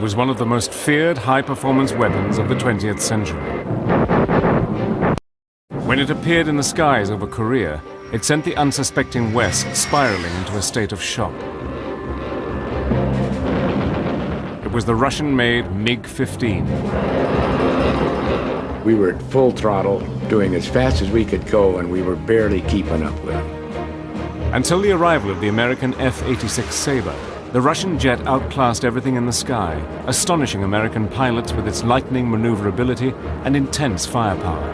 was one of the most feared high-performance weapons of the 20th century. When it appeared in the skies over Korea, it sent the unsuspecting West spiraling into a state of shock. It was the Russian-made MiG-15. We were at full throttle, doing as fast as we could go, and we were barely keeping up with them. Until the arrival of the American F-86 Sabre, the Russian jet outclassed everything in the sky, astonishing American pilots with its lightning maneuverability and intense firepower.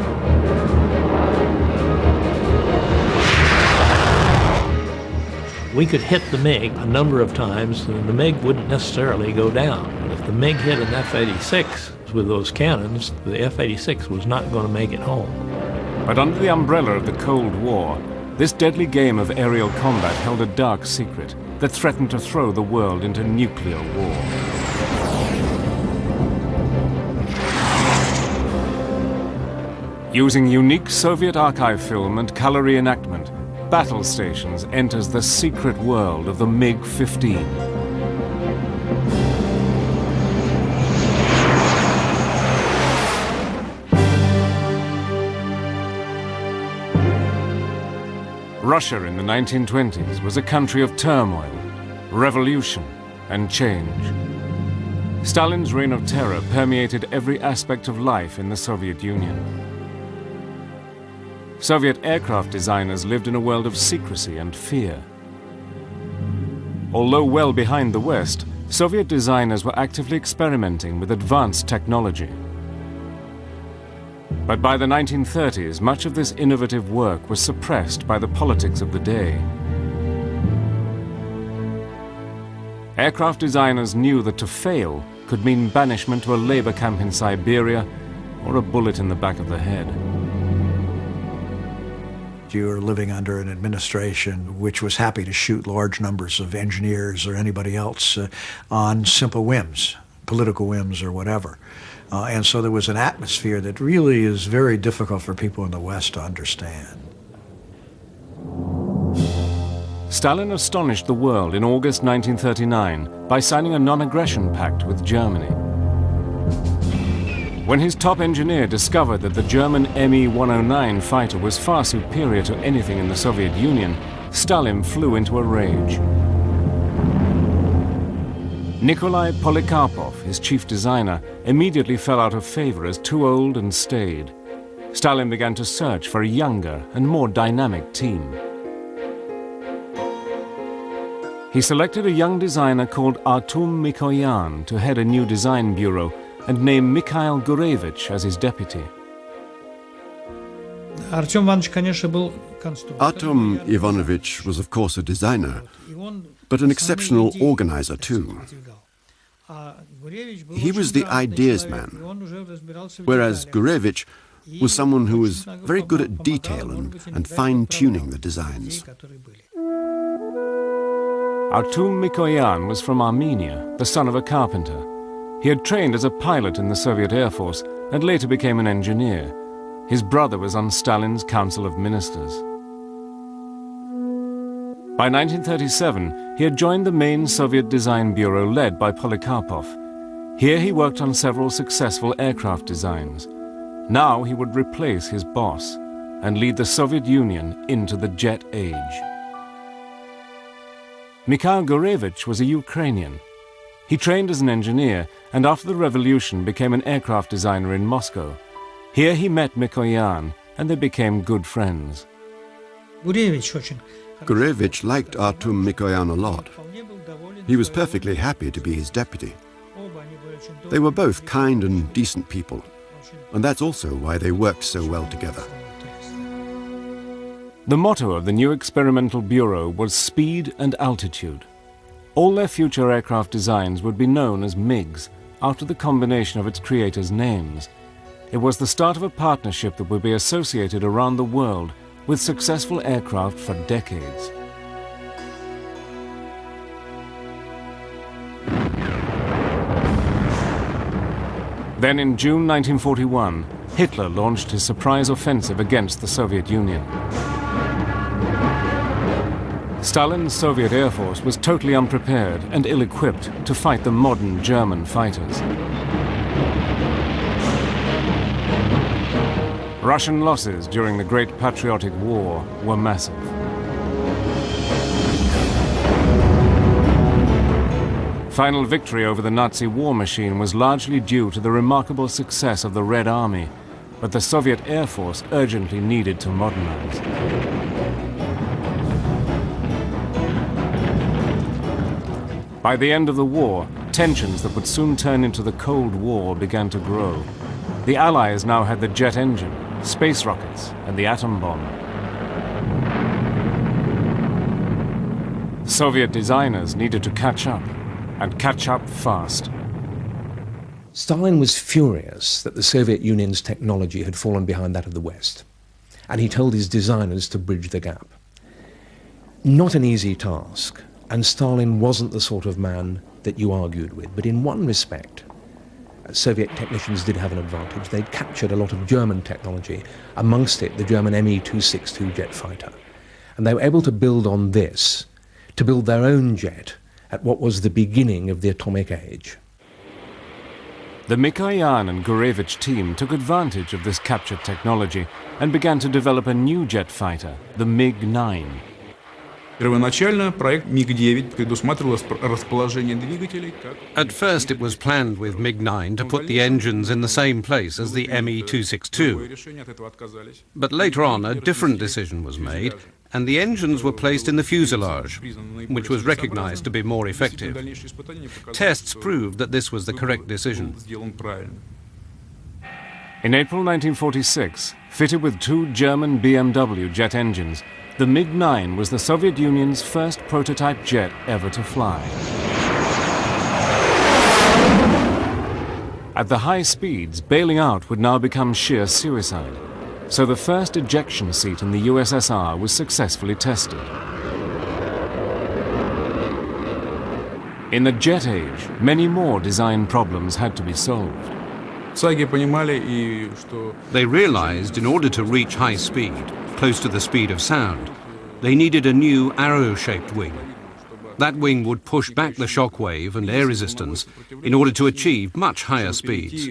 We could hit the MiG a number of times, and the MiG wouldn't necessarily go down. But if the MiG hit an F-86 with those cannons, the F-86 was not going to make it home. But under the umbrella of the Cold War, this deadly game of aerial combat held a dark secret that threatened to throw the world into nuclear war. Using unique Soviet archive film and color reenactment, Battle Stations enters the secret world of the MiG-15. Russia in the 1920s was a country of turmoil, revolution, and change. Stalin's reign of terror permeated every aspect of life in the Soviet Union. Soviet aircraft designers lived in a world of secrecy and fear. Although well behind the West, Soviet designers were actively experimenting with advanced technology. But by the 1930s, much of this innovative work was suppressed by the politics of the day. Aircraft designers knew that to fail could mean banishment to a labor camp in Siberia or a bullet in the back of the head. You were living under an administration which was happy to shoot large numbers of engineers or anybody else on simple whims, political whims or whatever. And so there was an atmosphere that really is very difficult for people in the West to understand. Stalin astonished the world in August 1939 by signing a non-aggression pact with Germany. When his top engineer discovered that the German Me-109 fighter was far superior to anything in the Soviet Union, Stalin flew into a rage. Nikolai Polikarpov, his chief designer, immediately fell out of favor as too old and staid. Stalin began to search for a younger and more dynamic team. He selected a young designer called Artem Mikoyan to head a new design bureau and named Mikhail Gurevich as his deputy. Artem Ivanovich was of course a designer, but an exceptional organizer too. He was the ideas man, whereas Gurevich was someone who was very good at detail and fine-tuning the designs. Artem Mikoyan was from Armenia, the son of a carpenter. He had trained as a pilot in the Soviet Air Force and later became an engineer. His brother was on Stalin's Council of Ministers. By 1937, he had joined the main Soviet design bureau led by Polikarpov. Here he worked on several successful aircraft designs. Now he would replace his boss and lead the Soviet Union into the jet age. Mikhail Gurevich was a Ukrainian. He trained as an engineer and after the revolution became an aircraft designer in Moscow. Here he met Mikoyan and they became good friends. Gurevich liked Artem Mikoyan a lot. He was perfectly happy to be his deputy. They were both kind and decent people, and that's also why they worked so well together. The motto of the new experimental bureau was speed and altitude. All their future aircraft designs would be known as MiGs, after the combination of its creators' names. It was the start of a partnership that would be associated around the world with successful aircraft for decades. Then in June 1941, Hitler launched his surprise offensive against the Soviet Union. Stalin's Soviet Air Force was totally unprepared and ill-equipped to fight the modern German fighters. Russian losses during the Great Patriotic War were massive. Final victory over the Nazi war machine was largely due to the remarkable success of the Red Army, but the Soviet Air Force urgently needed to modernize. By the end of the war, tensions that would soon turn into the Cold War began to grow. The Allies now had the jet engine, space rockets, and the atom bomb. Soviet designers needed to catch up, and catch up fast. Stalin was furious that the Soviet Union's technology had fallen behind that of the West, and he told his designers to bridge the gap. Not an easy task, and Stalin wasn't the sort of man that you argued with, but in one respect, Soviet technicians did have an advantage. They'd captured a lot of German technology, amongst it the German Me-262 jet fighter, and they were able to build on this, to build their own jet at what was the beginning of the atomic age. The Mikoyan and Gurevich team took advantage of this captured technology and began to develop a new jet fighter, the MiG-9. Первоначально проект MiG-9 предусматривал расположение двигателей как... At first it was planned with MiG-9 to put the engines in the same place as the Me-262. But later on a different decision was made, and the engines were placed in the fuselage, which was recognized to be more effective. Tests proved that this was the correct decision. In April 1946, fitted with two German BMW jet engines, the MiG-9 was the Soviet Union's first prototype jet ever to fly. At the high speeds, bailing out would now become sheer suicide, so the first ejection seat in the USSR was successfully tested. In the jet age, many more design problems had to be solved. They realized in order to reach high speed, close to the speed of sound, they needed a new arrow-shaped wing. That wing would push back the shock wave and air resistance in order to achieve much higher speeds.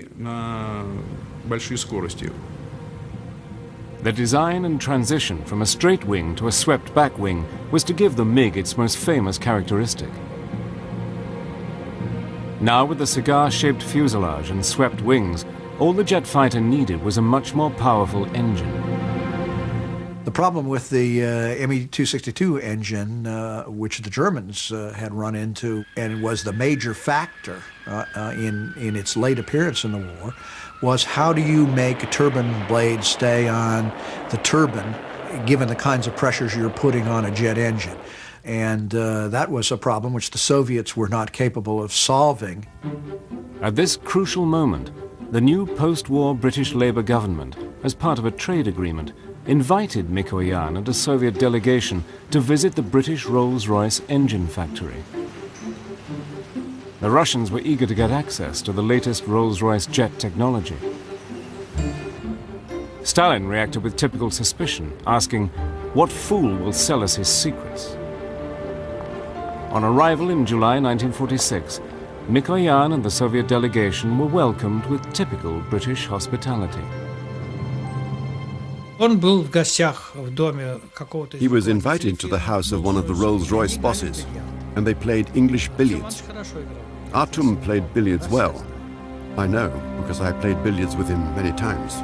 The design and transition from a straight wing to a swept-back wing was to give the MiG its most famous characteristic. Now with the cigar-shaped fuselage and swept wings, all the jet fighter needed was a much more powerful engine. The problem with the Me-262 engine, which the Germans had run into, and was the major factor in its late appearance in the war, was how do you make a turbine blade stay on the turbine given the kinds of pressures you're putting on a jet engine. And that was a problem which the Soviets were not capable of solving. At this crucial moment, the new post-war British Labour government, as part of a trade agreement, invited Mikoyan and a Soviet delegation to visit the British Rolls-Royce engine factory. The Russians were eager to get access to the latest Rolls-Royce jet technology. Stalin reacted with typical suspicion, asking, "What fool will sell us his secrets?" On arrival in July 1946, Mikoyan and the Soviet delegation were welcomed with typical British hospitality. He was invited to the house of one of the Rolls-Royce bosses, and they played English billiards. Artum played billiards well. I know, because I played billiards with him many times.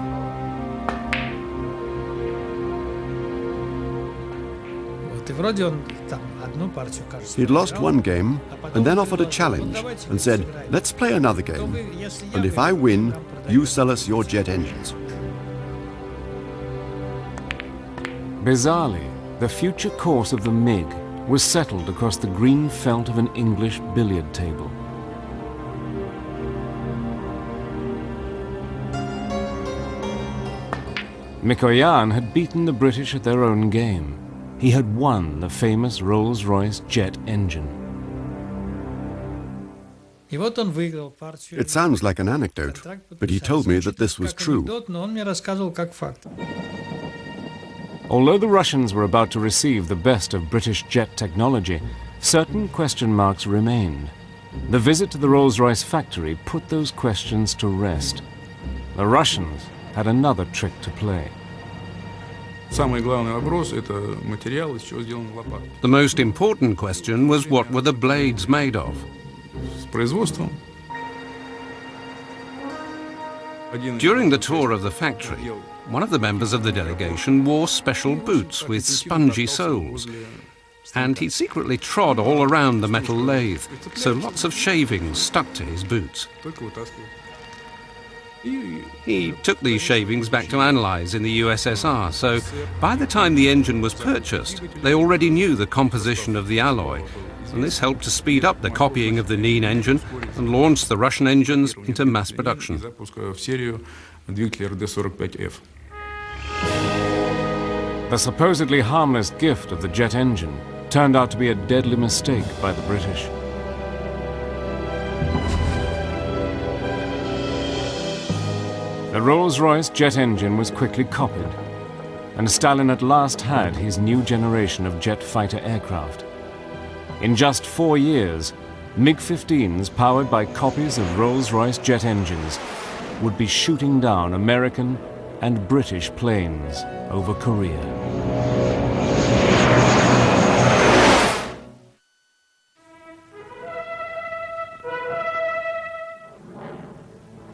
He'd lost one game and then offered a challenge and said, "Let's play another game, and if I win, you sell us your jet engines." Bizarrely, the future course of the MiG was settled across the green felt of an English billiard table. Mikoyan had beaten the British at their own game. He had won the famous Rolls-Royce jet engine. It sounds like an anecdote, but he told me that this was true. Although the Russians were about to receive the best of British jet technology, certain question marks remained. The visit to the Rolls-Royce factory put those questions to rest. The Russians had another trick to play. Самый главный вопрос – это материал, из чего сделаны лопаты. The most important question was what were the blades made of? С производством. During the tour of the factory, one of the members of the delegation wore special boots with spongy soles, and he secretly trod all around the metal lathe, so lots of shavings stuck to his boots. He took these shavings back to analyze in the USSR, so by the time the engine was purchased, they already knew the composition of the alloy, and this helped to speed up the copying of the Nien engine and launch the Russian engines into mass production. The supposedly harmless gift of the jet engine turned out to be a deadly mistake by the British. The Rolls-Royce jet engine was quickly copied, and Stalin at last had his new generation of jet fighter aircraft. In just 4 years, MiG-15s powered by copies of Rolls-Royce jet engines would be shooting down American and British planes over Korea.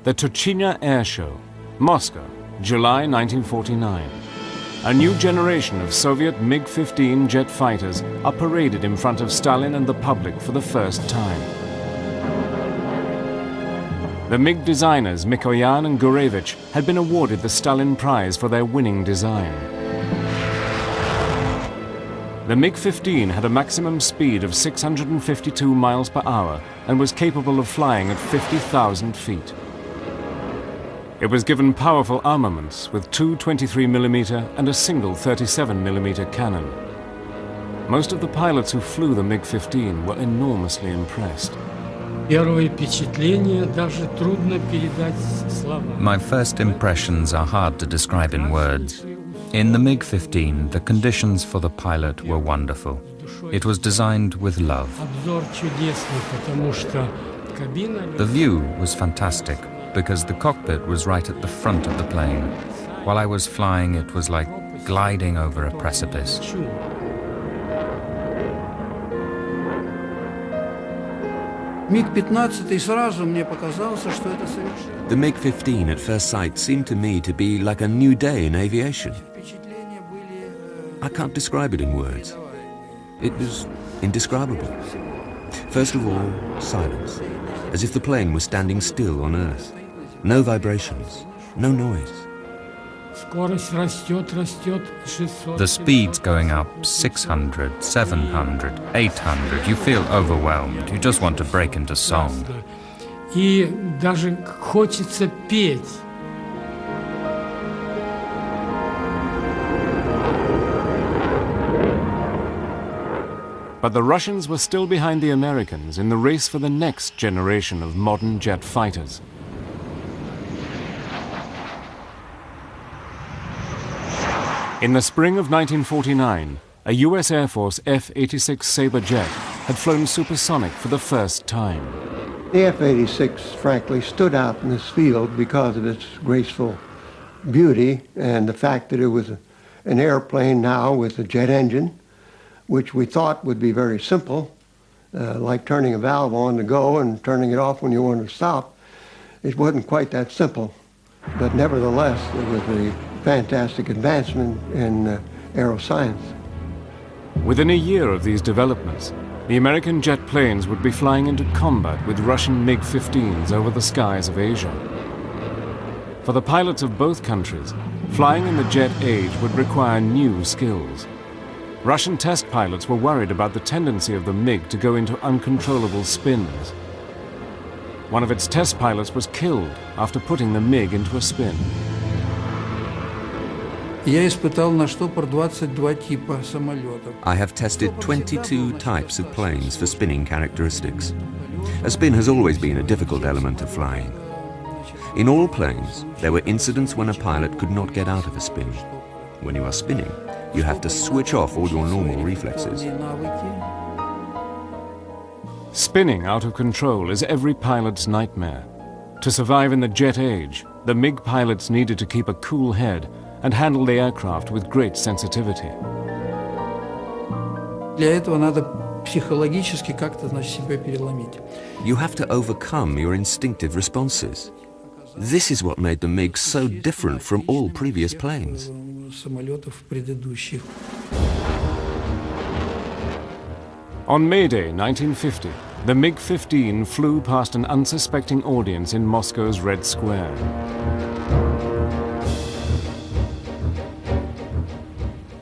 The Tuchina Air Show, Moscow, July 1949. A new generation of Soviet MiG-15 jet fighters are paraded in front of Stalin and the public for the first time. The MiG designers Mikoyan and Gurevich had been awarded the Stalin Prize for their winning design. The MiG-15 had a maximum speed of 652 miles per hour and was capable of flying at 50,000 feet. It was given powerful armaments with two 23mm and a single 37mm cannon. Most of the pilots who flew the MiG-15 were enormously impressed. My first impressions are hard to describe in words. In the MiG-15, the conditions for the pilot were wonderful. It was designed with love. The view was fantastic, because the cockpit was right at the front of the plane. While I was flying, it was like gliding over a precipice. The MiG-15 at first sight seemed to me to be like a new day in aviation. I can't describe it in words. It was indescribable. First of all, silence, as if the plane was standing still on Earth. No vibrations, no noise. The speed's going up 600, 700, 800. You feel overwhelmed. You just want to break into song. But the Russians were still behind the Americans in the race for the next generation of modern jet fighters. In the spring of 1949, a US Air Force F-86 Sabre jet had flown supersonic for the first time. The F-86, frankly, stood out in this field because of its graceful beauty and the fact that it was an airplane now with a jet engine, which we thought would be very simple, like turning a valve on to go and turning it off when you wanted to stop. It wasn't quite that simple, but nevertheless, it was a fantastic advancement in aeroscience. Within a year of these developments, the American jet planes would be flying into combat with Russian MiG-15s over the skies of Asia. For the pilots of both countries, flying in the jet age would require new skills. Russian test pilots were worried about the tendency of the MiG to go into uncontrollable spins. One of its test pilots was killed after putting the MiG into a spin. I have tested 22 types of planes for spinning characteristics. A spin has always been a difficult element of flying. In all planes, there were incidents when a pilot could not get out of a spin. When you are spinning, You have to switch off all your normal reflexes. Spinning out of control is every pilot's nightmare. To survive in the jet age, the MiG pilots needed to keep a cool head and handle the aircraft with great sensitivity. Для этого надо психологически как-то, значит, себя переломить. You have to overcome your instinctive responses. This is what made the MiG so different from all previous planes. Самолетов предыдущих. On May Day 1950, the MiG-15 flew past an unsuspecting audience in Moscow's Red Square.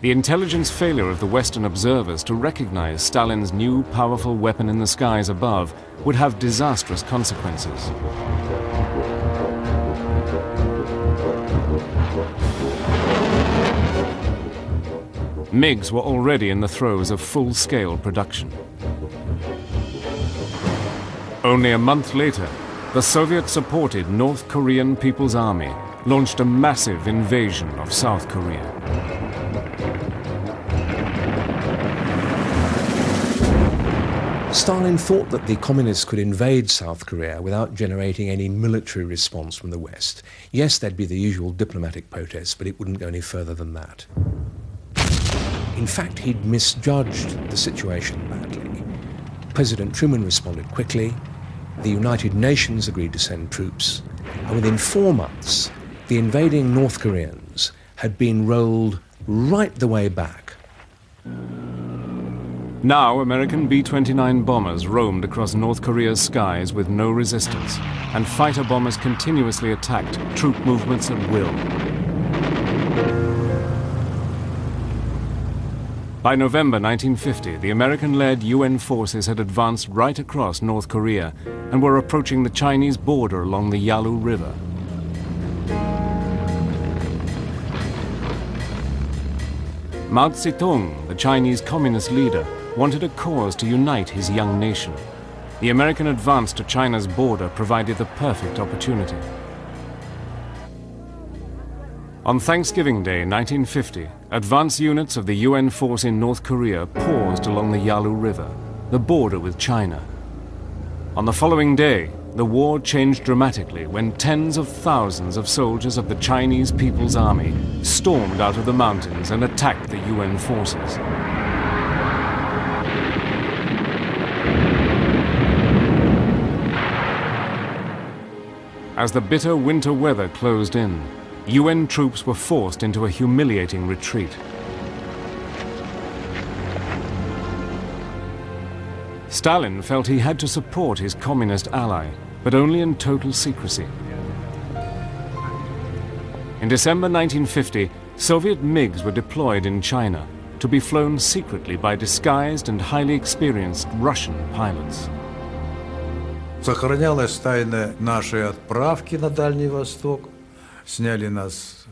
The intelligence failure of the Western observers to recognize Stalin's new powerful weapon in the skies above would have disastrous consequences. MiGs were already in the throes of full-scale production. Only a month later, the Soviet-supported North Korean People's Army launched a massive invasion of South Korea. Stalin thought that the communists could invade South Korea without generating any military response from the West. Yes, there'd be the usual diplomatic protests, but it wouldn't go any further than that. In fact, he'd misjudged the situation badly. President Truman responded quickly, the United Nations agreed to send troops, and within 4 months, the invading North Koreans had been rolled right the way back. Now, American B-29 bombers roamed across North Korea's skies with no resistance, and fighter bombers continuously attacked troop movements at will. By November 1950, the American-led UN forces had advanced right across North Korea and were approaching the Chinese border along the Yalu River. Mao Zedong, the Chinese communist leader, wanted a cause to unite his young nation. The American advance to China's border provided the perfect opportunity. On Thanksgiving Day 1950, advance units of the UN force in North Korea paused along the Yalu River, the border with China. On the following day, the war changed dramatically when tens of thousands of soldiers of the Chinese People's Army stormed out of the mountains and attacked the UN forces. As the bitter winter weather closed in, UN troops were forced into a humiliating retreat. Stalin felt he had to support his communist ally, but only in total secrecy. In December 1950, Soviet MiGs were deployed in China to be flown secretly by disguised and highly experienced Russian pilots. Сохранялась тайна нашей отправки на Дальний Восток. Сняли нас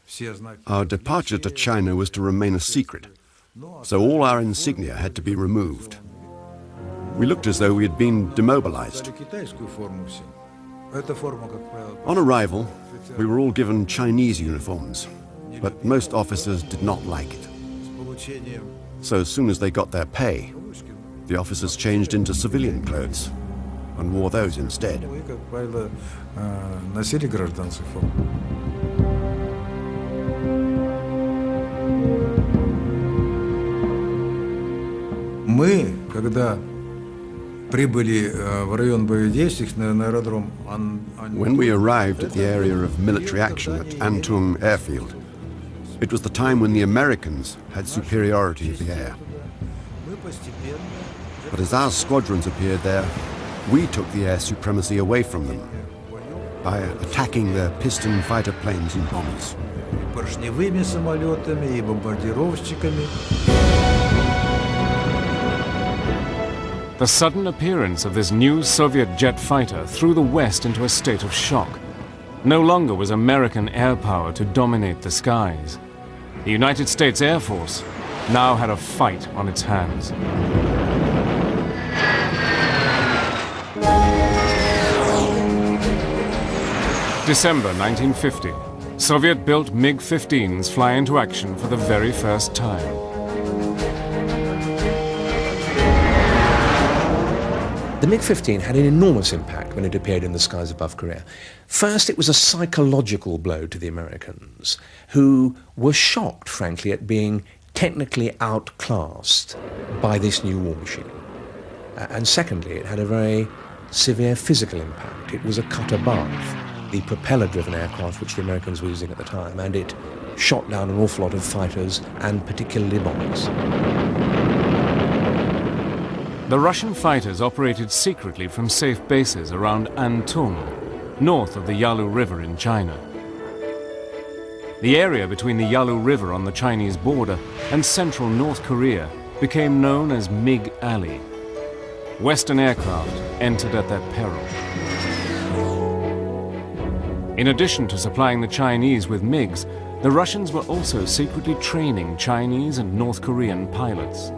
все знаки. Our departure to China was to remain a secret, so all our insignia had to be removed. We looked as though we had been demobilized. On arrival, we were all given Chinese uniforms, but most officers did not like it. So as soon as they got their pay, the officers changed into civilian clothes and wore those instead. Мы, когда прибыли в район боевых действий на аэродром, when we arrived at the area of military action at Antung airfield, it was the time when the Americans had superiority of the air. But as our squadrons appeared there, we took the air supremacy away from them by attacking their piston fighter planes and bombers. поршневыми самолетами и бомбардировщиками. The sudden appearance of this new Soviet jet fighter threw the West into a state of shock. No longer was American air power to dominate the skies. The United States Air Force now had a fight on its hands. December 1950. Soviet-built MiG-15s fly into action for the very first time. The MiG-15 had an enormous impact when it appeared in the skies above Korea. First, it was a psychological blow to the Americans, who were shocked, frankly, at being technically outclassed by this new war machine. And secondly, it had a very severe physical impact. It was a cut above the propeller-driven aircraft which the Americans were using at the time, and it shot down an awful lot of fighters, and particularly bombers. The Russian fighters operated secretly from safe bases around Antung, north of the Yalu River in China. The area between the Yalu River on the Chinese border and central North Korea became known as MiG Alley. Western aircraft entered at their peril. In addition to supplying the Chinese with MiGs, the Russians were also secretly training Chinese and North Korean pilots.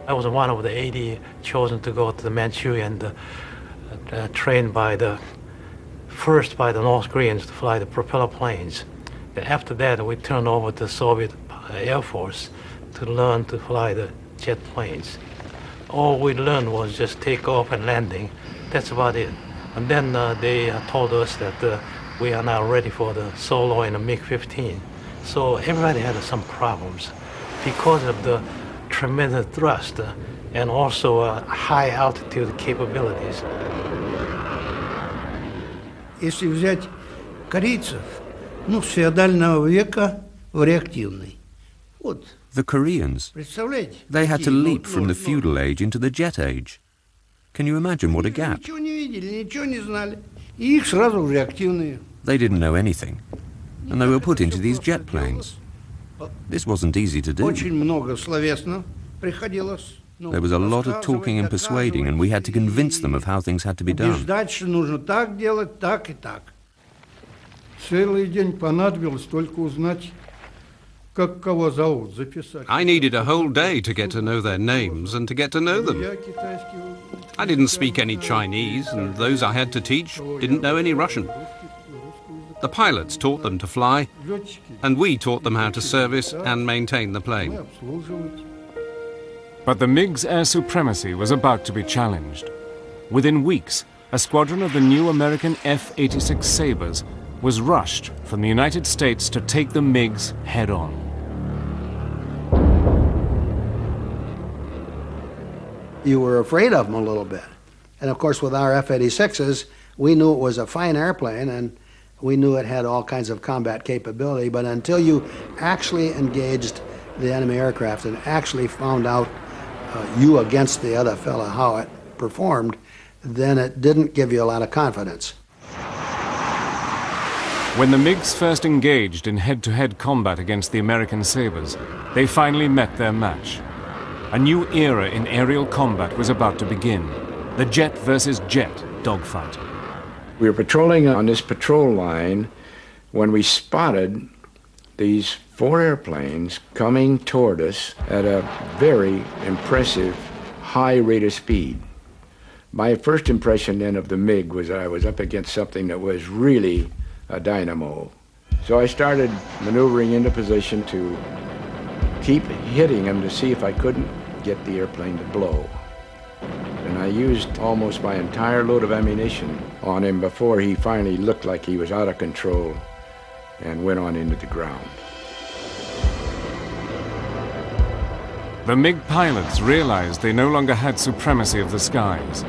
I was one of the 80 chosen to go to the Manchuria and trained first by the North Koreans to fly the propeller planes. After that, we turned over to the Soviet Air Force to learn to fly the jet planes. All we learned was just take off and landing. That's about it. And then they told us that we are now ready for the solo in a MiG-15. So everybody had some problems because of the tremendous thrust and also high altitude capabilities. Если взять корейцев, с феодального века в реактивный. Вот. The Koreans, they had to leap from the feudal age into the jet age. Can you imagine what a gap? Ничего не видели, ничего не знали. И их сразу в реактивные. They didn't know anything, and they were put into these jet planes. This wasn't easy to do. Очень много словесно приходилось. There was a lot of talking and persuading, and we had to convince them of how things had to be done. Убеждать, что нужно так делать, так и так. Целый день понадобилось только узнать, как кого зовут, записать. I needed a whole day to get to know their names and to get to know them. I didn't speak any Chinese, and those I had to teach didn't know any Russian. The pilots taught them to fly, and we taught them how to service and maintain the plane. But the MiG's air supremacy was about to be challenged. Within weeks, a squadron of the new American F-86 Sabres was rushed from the United States to take the MiGs head-on. You were afraid of them a little bit. And of course, with our F-86s, we knew it was a fine airplane, and we knew it had all kinds of combat capability, but until you actually engaged the enemy aircraft and actually found out you against the other fella how it performed, then it didn't give you a lot of confidence. When the MiGs first engaged in head-to-head combat against the American Sabres, they finally met their match. A new era in aerial combat was about to begin. The jet versus jet dogfight. We were patrolling on this patrol line when we spotted these 4 airplanes coming toward us at a very impressive high rate of speed. My first impression then of the MiG was that I was up against something that was really a dynamo. So I started maneuvering into position to keep hitting him to see if I couldn't get the airplane to blow. And I used almost my entire load of ammunition on him before he finally looked like he was out of control and went on into the ground. The MiG pilots realized they no longer had supremacy of the skies.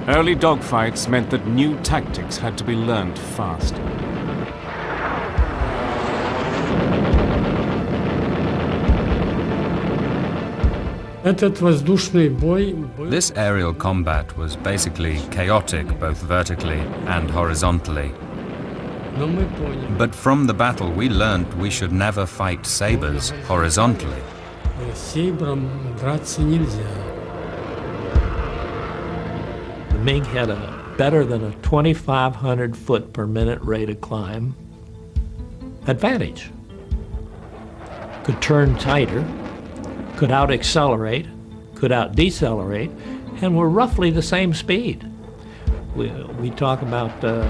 Early dogfights meant that new tactics had to be learned fast. This aerial combat was basically chaotic both vertically and horizontally. But from the battle we learned we should never fight sabres horizontally. The MiG had a better than a 2,500 foot per minute rate of climb advantage. Could turn tighter, could out-accelerate, could out-decelerate, and were roughly the same speed. We talk about the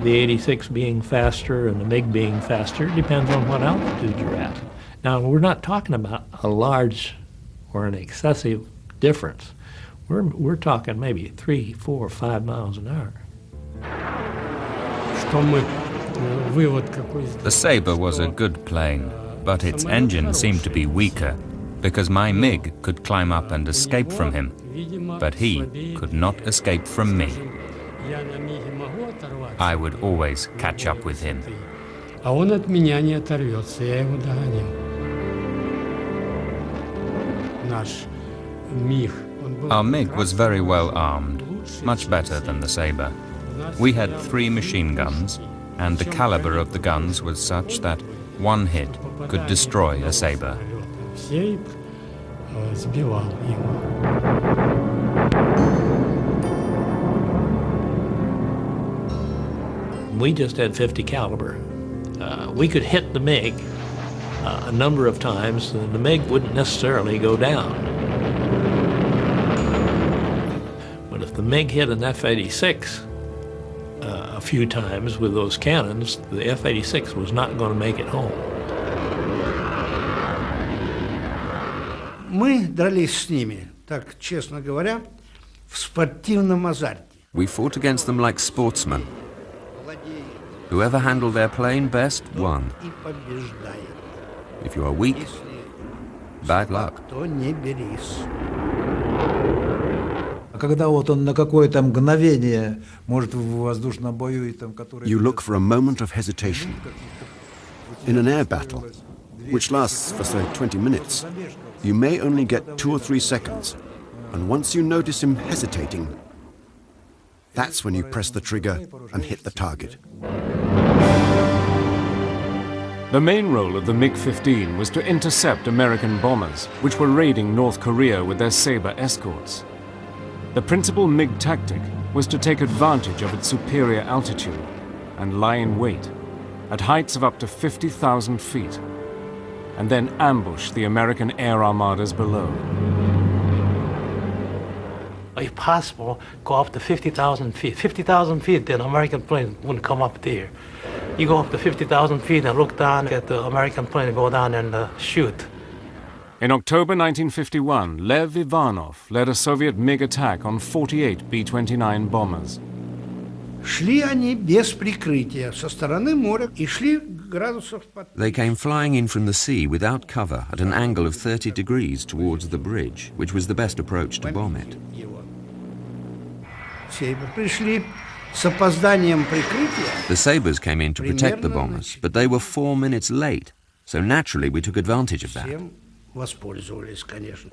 86 being faster and the MiG being faster. It depends on what altitude you're at. Now, we're not talking about a large or an excessive difference. We're talking maybe 3, 4, 5 miles an hour. The Sabre was a good plane, but its engine seemed to be weaker, because my MiG could climb up and escape from him, but he could not escape from me. I would always catch up with him. Our MiG was very well armed, much better than the Sabre. We had 3 machine guns, and the caliber of the guns was such that one hit could destroy a Sabre. We just had 50 caliber. We could hit the MiG a number of times, and the MiG wouldn't necessarily go down. But if the MiG hit an F-86 a few times with those cannons, the F-86 was not going to make it home. Мы дрались с ними, так честно говоря, в спортивном азарте. We fought against them like sportsmen. Whoever handled their plane best won. If you are weak, bad luck. Когда вот он на какое-то мгновение может в воздушном бою и там, который... You look for a moment of hesitation. In an air battle, which lasts for say 20 minutes, you may only get 2 or 3 seconds. And once you notice him hesitating, that's when you press the trigger and hit the target. The main role of the MiG-15 was to intercept American bombers, which were raiding North Korea with their Sabre escorts. The principal MiG tactic was to take advantage of its superior altitude and lie in wait at heights of up to 50,000 feet, and then ambush the American air armadas below. If possible, go up to 50,000 feet. 50,000 feet, then American plane wouldn't come up there. You go up to 50,000 feet and look down at the American plane, go down and shoot. In October 1951, Lev Ivanov led a Soviet MiG attack on 48 B-29 bombers. Шли они без прикрытия со стороны моря и шли градусов под... They came flying in from the sea without cover at an angle of 30 degrees towards the bridge, which was the best approach to bomb it. Пришли с опозданием прикрытия. The Sabres came in to protect the bombers, but they were 4 minutes late, so naturally we took advantage of that. Воспользовались, конечно.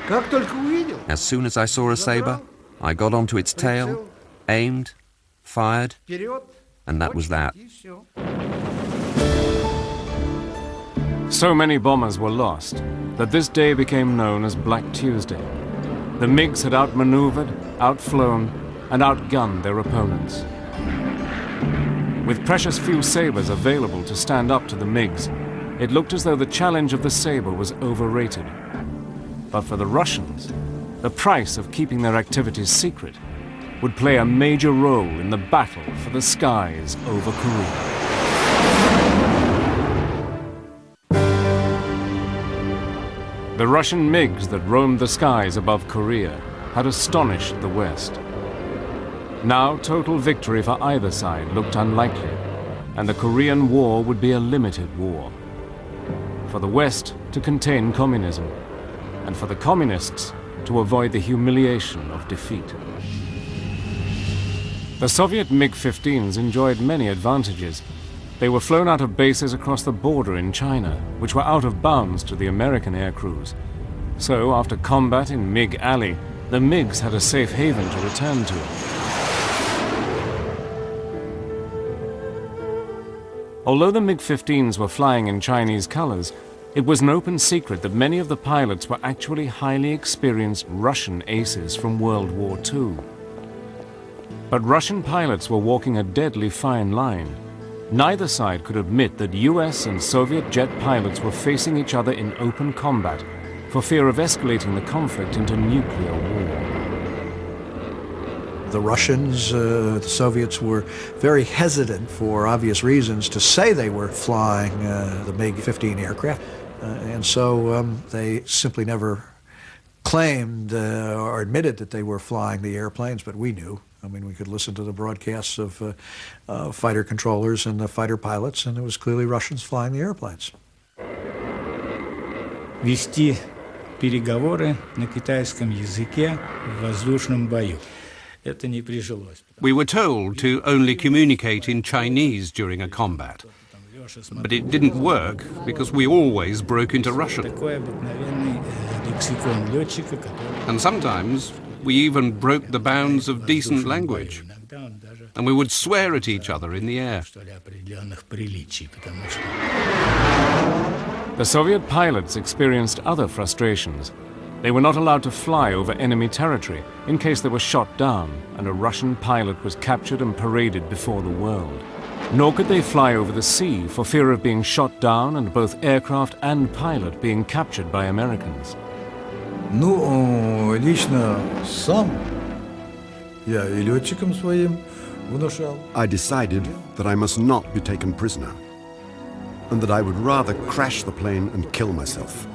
Как только увидел. As soon as I saw a Sabre, I got onto its tail, aimed, fired, and that was that. So many bombers were lost that this day became known as Black Tuesday. The MiGs had outmaneuvered, outflown, and outgunned their opponents. With precious few Sabres available to stand up to the MiGs, it looked as though the challenge of the Sabre was overrated. But for the Russians, the price of keeping their activities secret would play a major role in the battle for the skies over Korea. The Russian MiGs that roamed the skies above Korea had astonished the West. Now total victory for either side looked unlikely, and the Korean War would be a limited war. For the West to contain communism, and for the communists to avoid the humiliation of defeat. The Soviet MiG-15s enjoyed many advantages. They were flown out of bases across the border in China, which were out of bounds to the American air crews. So, after combat in MiG Alley, the MiGs had a safe haven to return to. Although the MiG-15s were flying in Chinese colors, it was an open secret that many of the pilots were actually highly experienced Russian aces from World War II. But Russian pilots were walking a deadly fine line. Neither side could admit that US and Soviet jet pilots were facing each other in open combat for fear of escalating the conflict into nuclear war. The Russians, the Soviets were very hesitant for obvious reasons to say they were flying the MiG-15 aircraft. And so they simply never claimed or admitted that they were flying the airplanes, but we knew. I mean, we could listen to the broadcasts of fighter controllers and the fighter pilots, and it was clearly Russians flying the airplanes. Вести переговоры на китайском языке в воздушном бою. Это не прижилось. We were told to only communicate in Chinese during a combat. But it didn't work because we always broke into Russian. And sometimes we even broke the bounds of decent language. And we would swear at each other in the air. The Soviet pilots experienced other frustrations. They were not allowed to fly over enemy territory in case they were shot down and a Russian pilot was captured and paraded before the world. Nor could they fly over the sea for fear of being shot down and both aircraft and pilot being captured by Americans. Ну, лично сам я и летчикам своим внушал. I decided that I must not be taken prisoner, and that I would rather crash the plane and kill myself.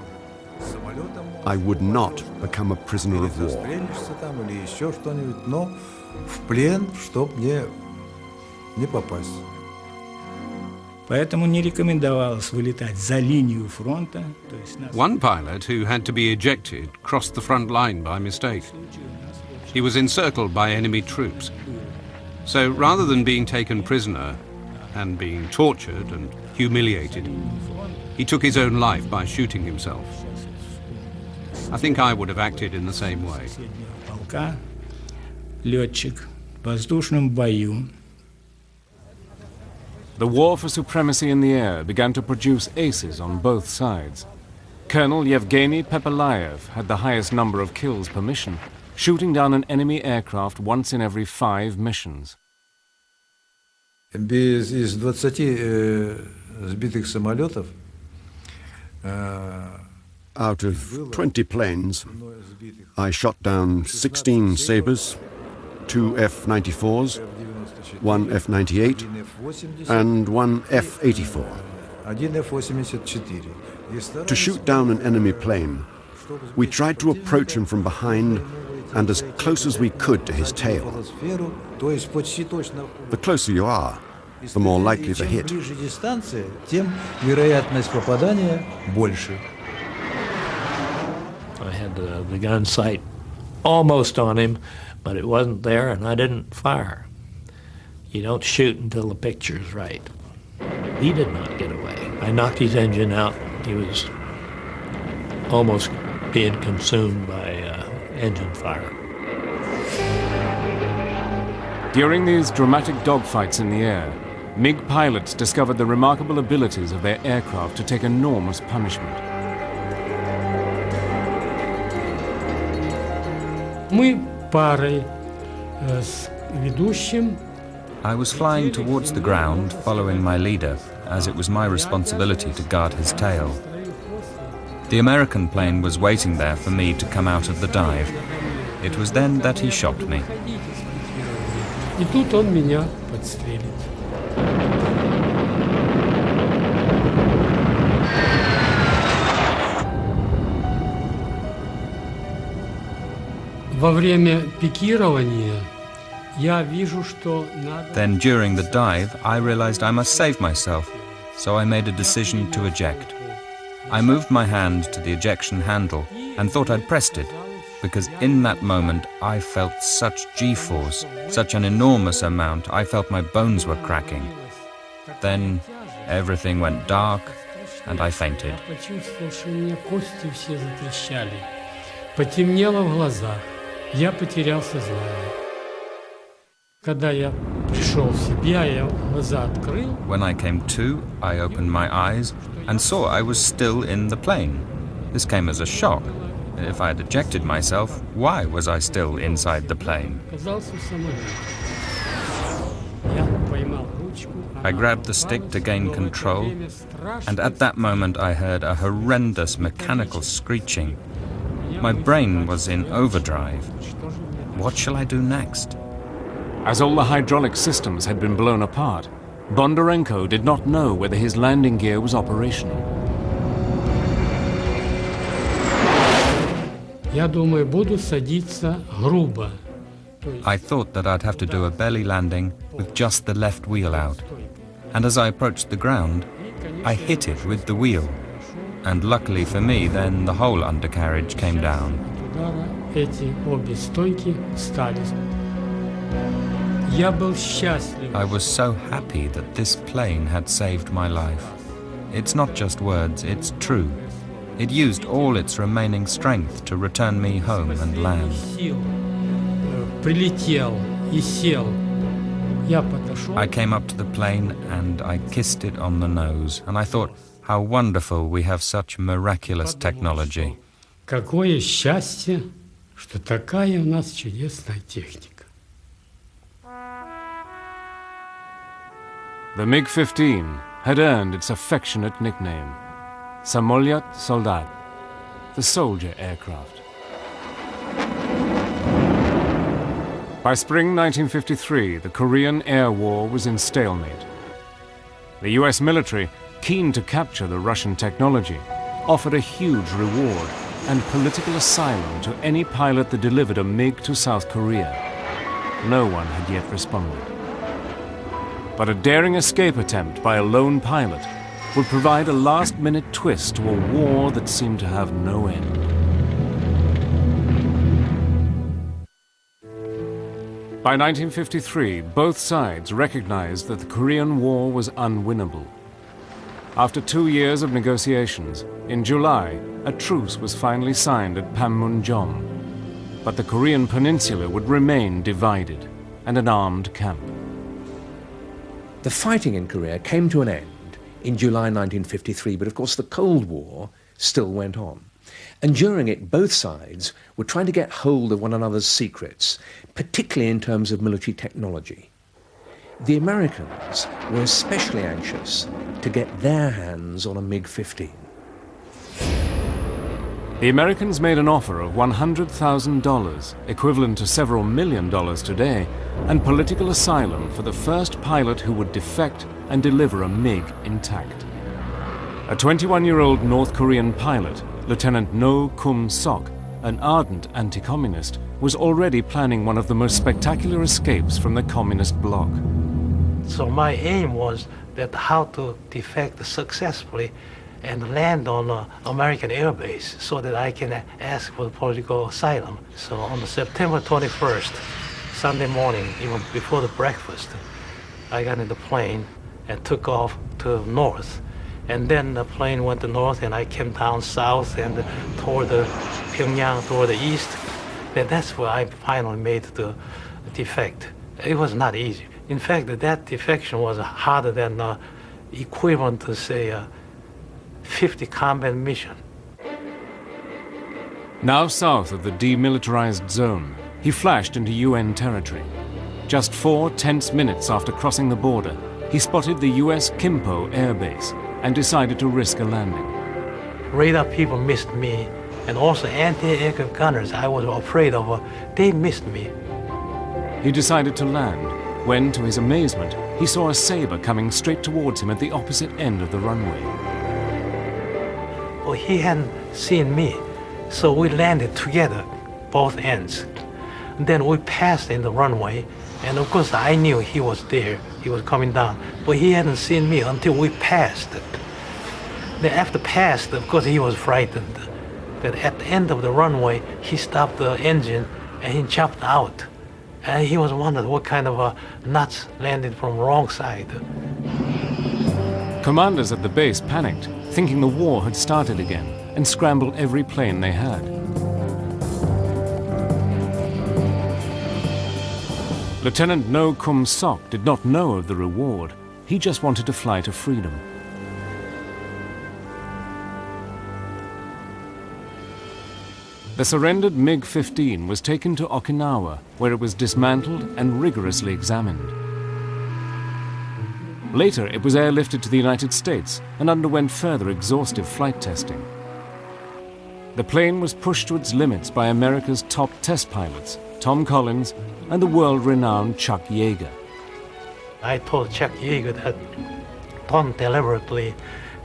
I would not become a prisoner of war. Там или еще что-нибудь, но в плен, чтоб не попасть. Поэтому не рекомендовалось вылетать за линию фронта. One pilot who had to be ejected crossed the front line by mistake. He was encircled by enemy troops. So rather than being taken prisoner and being tortured and humiliated, he took his own life by shooting himself. I think I would have acted in the same way. Полка, летчик в воздушном бою. The war for supremacy in the air began to produce aces on both sides. Colonel Yevgeny Pepelayev had the highest number of kills per mission, shooting down an enemy aircraft once in every 5 missions. Из 20 сбитых самолетов out of 20 planes, I shot down 16 Sabres, 2 F-94s, 1 F-98, and 1 F-84. To shoot down an enemy plane, we tried to approach him from behind and as close as we could to his tail. The closer you are, the more likely the hit. I had the gun sight almost on him, but it wasn't there, and I didn't fire. You don't shoot until the picture's right. He did not get away. I knocked his engine out. He was almost being consumed by engine fire. During these dramatic dogfights in the air, MiG pilots discovered the remarkable abilities of their aircraft to take enormous punishment. Мы парой с ведущим. I was flying towards the ground, following my leader, as it was my responsibility to guard his tail. The American plane was waiting there for me to come out of the dive. It was then that he shot me. И тут он меня подстрелит. Во время пикирования я вижу, что надо... Then during the dive, I realized I must save myself, so I made a decision to eject. I moved my hand to the ejection handle and thought I'd pressed it, because in that moment I felt such G-force, such an enormous amount, I felt my bones were cracking. Then everything went dark and I fainted. Почувствовал, что у меня кости все затрещали. Потемнело в глазах. Я потерял сознание. Когда я пришел в себя, я глаза открыл. When I came to, I opened my eyes and saw I was still in the plane. This came as a shock. If I had ejected myself, why was I still inside the plane? I grabbed the stick to gain control, and at that moment I heard a horrendous mechanical screeching. My brain was in overdrive. What shall I do next? As all the hydraulic systems had been blown apart, Bondarenko did not know whether his landing gear was operational. Я думаю, буду садиться грубо. I thought that I'd have to do a belly landing with just the left wheel out. And as I approached the ground, I hit it with the wheel. And luckily for me, then the whole undercarriage came down. Эти обе стойки встали. Я был счастлив. I was so happy that this plane had saved my life. It's not just words, it's true. It used all its remaining strength to return me home and land. Прилетел и сел. Я подошел. I came up to the plane and I kissed it on the nose, and I thought, how wonderful we have such miraculous technology. Какое счастье, что такая у нас чудесная техника. The MiG-15 had earned its affectionate nickname, Samolyat Soldat, the soldier aircraft. By spring 1953, the Korean Air War was in stalemate. The US military, keen to capture the Russian technology, offered a huge reward and political asylum to any pilot that delivered a MiG to South Korea. No one had yet responded. But a daring escape attempt by a lone pilot would provide a last-minute twist to a war that seemed to have no end. By 1953, both sides recognized that the Korean War was unwinnable. After 2 years of negotiations, in July, a truce was finally signed at Panmunjom. But the Korean peninsula would remain divided and an armed camp. The fighting in Korea came to an end in July 1953, but of course the Cold War still went on. And during it, both sides were trying to get hold of one another's secrets, particularly in terms of military technology. The Americans were especially anxious to get their hands on a MiG-15. The Americans made an offer of $100,000, equivalent to several $1 million today, and political asylum for the first pilot who would defect and deliver a MiG intact. A 21-year-old North Korean pilot, Lieutenant No Kum-sok, an ardent anti-communist, was already planning one of the most spectacular escapes from the communist bloc. So my aim was that how to defect successfully and land on an American airbase so that I can ask for political asylum. So on September 21st, Sunday morning, even before the breakfast, I got in the plane and took off to north. And then the plane went to north and I came down south and toward the Pyongyang, toward the east. And that's where I finally made the defect. It was not easy. In fact, that defection was harder than equivalent to, say, 50 combat mission. Now south of the demilitarized zone, he flashed into UN territory. Just 4 tense minutes after crossing the border, he spotted the US Kimpo air base and decided to risk a landing. Radar people missed me, and also anti-aircraft gunners I was afraid of, they missed me. He decided to land when, to his amazement, he saw a Sabre coming straight towards him at the opposite end of the runway. Well, he hadn't seen me, so we landed together, both ends. Then we passed in the runway, and of course I knew he was there, he was coming down, but he hadn't seen me until we passed. Then after passed, of course he was frightened. That at the end of the runway, he stopped the engine and he jumped out. And he was wondering what kind of nuts landed from the wrong side. Commanders at the base panicked, thinking the war had started again, and scrambled every plane they had. Lieutenant No Kum-sok did not know of the reward. He just wanted to fly to freedom. The surrendered MiG-15 was taken to Okinawa, where it was dismantled and rigorously examined. Later, it was airlifted to the United States and underwent further exhaustive flight testing. The plane was pushed to its limits by America's top test pilots, Tom Collins, and the world-renowned Chuck Yeager. I told Chuck Yeager that don't deliberately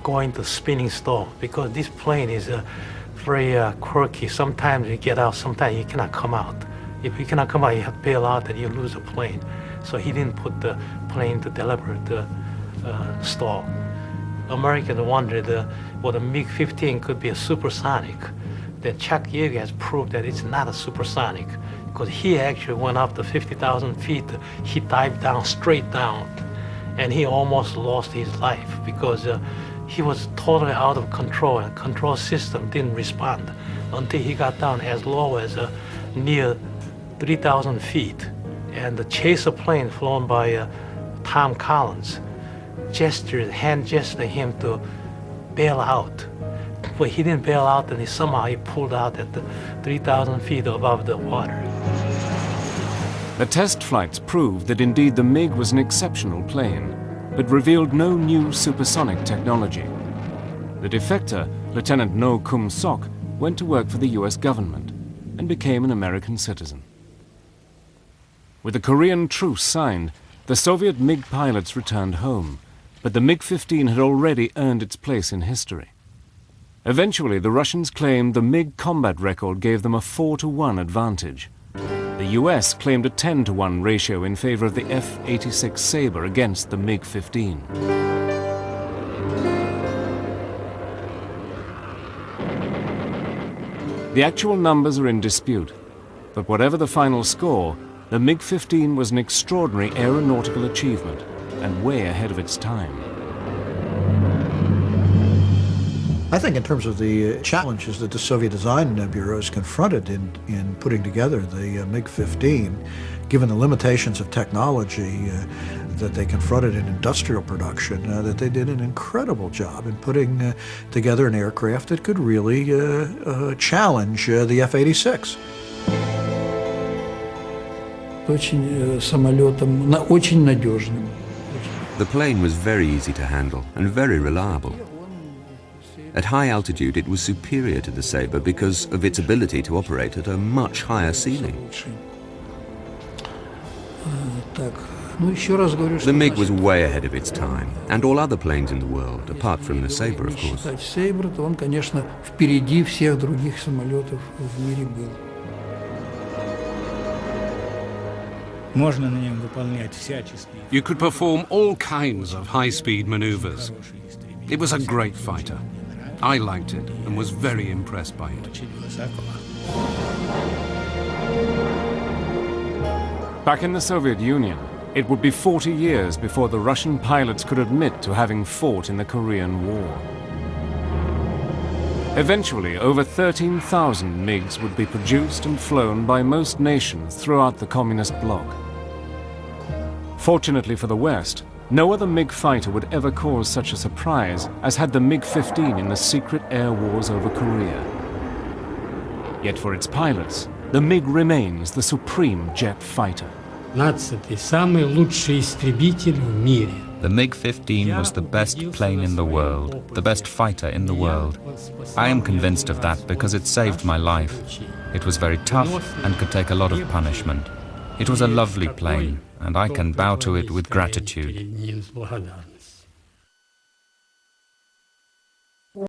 go into spinning stall because this plane is very quirky. Sometimes you get out, sometimes you cannot come out. If you cannot come out, you have to bail out and you lose the plane. So he didn't put the plane to deliberate stall. Americans wondered well, the MiG-15 could be a supersonic. Then Chuck Yeager has proved that it's not a supersonic because he actually went up to 50,000 feet. He dived down, straight down, and he almost lost his life because he was totally out of control and the control system didn't respond until he got down as low as near 3,000 feet. And the chaser plane flown by Tom Collins hand gestured him to bail out. But he didn't bail out, and somehow he pulled out at 3,000 feet above the water. The test flights proved that indeed the MiG was an exceptional plane, but revealed no new supersonic technology. The defector, Lieutenant No Kum Sok, went to work for the US government and became an American citizen. With the Korean truce signed, the Soviet MiG pilots returned home, but the MiG-15 had already earned its place in history. Eventually, the Russians claimed the MiG combat record gave them a 4-to-1 advantage. The US claimed a 10-to-1 ratio in favor of the F-86 Sabre against the MiG-15. The actual numbers are in dispute, but whatever the final score, the MiG-15 was an extraordinary aeronautical achievement and way ahead of its time. I think in terms of the challenges that the Soviet design bureaus confronted in putting together the MiG-15, given the limitations of technology that they confronted in industrial production, that they did an incredible job in putting together an aircraft that could really challenge the F-86. The plane was very easy to handle and very reliable. At high altitude, it was superior to the Sabre because of its ability to operate at a much higher ceiling. The MiG was way ahead of its time, and all other planes in the world, apart from the Sabre, of course. You could perform all kinds of high-speed maneuvers. It was a great fighter. I liked it and was very impressed by it. Back in the Soviet Union, it would be 40 years before the Russian pilots could admit to having fought in the Korean War. Eventually, over 13,000 MiGs would be produced and flown by most nations throughout the communist bloc. Fortunately for the West, no other MiG fighter would ever cause such a surprise as had the MiG-15 in the secret air wars over Korea. Yet for its pilots, the MiG remains the supreme jet fighter. The MiG-15 was the best plane in the world, the best fighter in the world. I am convinced of that because it saved my life. It was very tough and could take a lot of punishment. It was a lovely plane, and I can bow to it with gratitude.